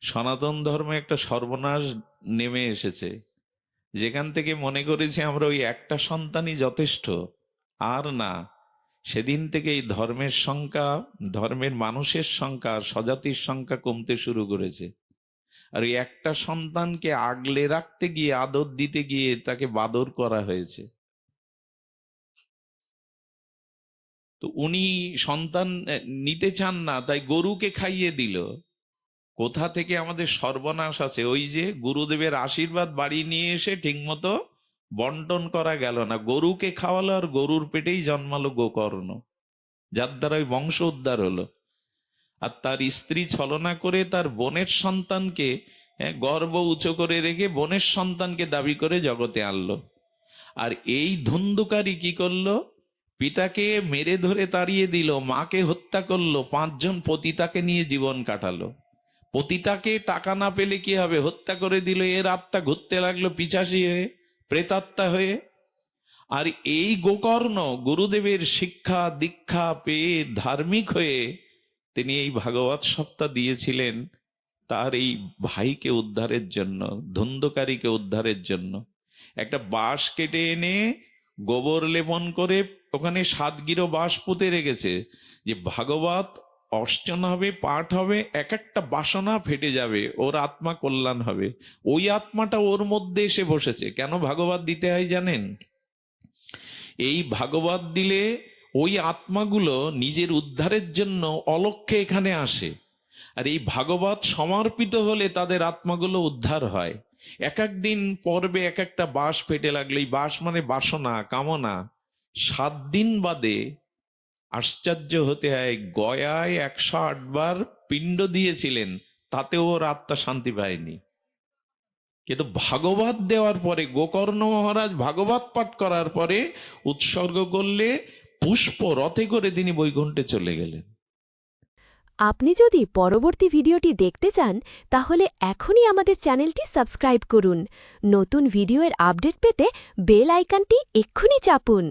সনাতন ধর্মে একটা সর্বনাশ নেমে এসেছে, যেখান থেকে মনে করেছি আমরা ওই একটা সন্তানই যথেষ্ট। আর না, সেদিন থেকে এই ধর্মের সংখ্যা, ধর্মের মানুষের সংখ্যা, স্বজাতির সংখ্যা কমতে শুরু করেছে। আর ওই একটা সন্তানকে আগলে রাখতে গিয়ে, আদর দিতে গিয়ে তাকে বাদর করা হয়েছে। তো উনি সন্তান নিতে চান না, তাই গরুকে খাইয়ে দিল। কোথা থেকে আমাদের সর্বনাশ আছে! ওই যে গুরুদেবের আশীর্বাদ বাড়ি নিয়ে এসে ঠিকমতো বন্টন করা গেল না, গরুকে খাওয়ালো, আর গরুর পেটেই জন্মালো গোকর্ণ, যার দ্বারা ওই বংশ উদ্ধার হলো। আর তার স্ত্রী ছলনা করে তার বোনের সন্তানকে, গর্ভ উঁচু করে রেখে বোনের সন্তানকে দাবি করে জগতে আনলো। আর এই ধুন্ধুকারী কি করলো? পিতাকে মেরে ধরে তাড়িয়ে দিল, মাকে হত্যা করলো, 5 জন পতিতাকে নিয়ে জীবন কাটালো। পতিতাকে টাকা না পেলে কি হবে, হত্যা করে দিল, এর আত্মা ঘুরতে লাগলো পিশাচী হয়ে, প্রেতাত্মা হয়ে। আর এই গোকর্ণ গুরুদেবের শিক্ষা দীক্ষা পেয়ে ধার্মিক হয়ে তিনি এই ভাগবত সপ্তাহ দিয়েছিলেন তার এই ভাইকে উদ্ধারের জন্য, ধুন্ধকারীকে উদ্ধারের জন্য। একটা বাঁশ কেটে এনে গোবর লেপন করে ওখানে 7 গিরো বাঁশ পুঁতে রেখেছে, যে ভাগবত অর্চন হবে, পাঠ হবে, এক একটা বাসনা ফেটে যাবে, ওর আত্মা কল্যাণ হবে। ওই আত্মাটা ওর মধ্যে এসে বসেছে। কেন ভাগবত দিতে হয় জানেন? এই ভাগবত দিলে ওই আত্মাগুলো নিজের উদ্ধারের জন্য অলক্ষ্যে এখানে আসে। আর এই ভাগবত সমর্পিত হলে তাদের আত্মাগুলো উদ্ধার হয়। এক এক দিন পর্বে এক একটা বাঁশ ফেটে লাগলো, এই বাঁশ মানে বাসনা, কামনা। 7 দিন বাদে আশ্চর্য হতে হয়, গয়ায় 108 বার পিণ্ড দিয়েছিলেন, তাতেও ওর আত্মা শান্তি পায়নি। কিন্তু ভাগবত দেওয়ার পরে, গোকর্ণ মহারাজ ভাগবত পাঠ করার পরে উৎসর্গ করলে পুষ্প রথে করে তিনি বৈকুণ্ঠে চলে গেলেন। আপনি যদি পরবর্তী ভিডিওটি দেখতে চান তাহলে এখনই আমাদের চ্যানেলটি সাবস্ক্রাইব করুন। নতুন ভিডিওর আপডেট পেতে বেল আইকনটি এক্ষুনি চাপুন।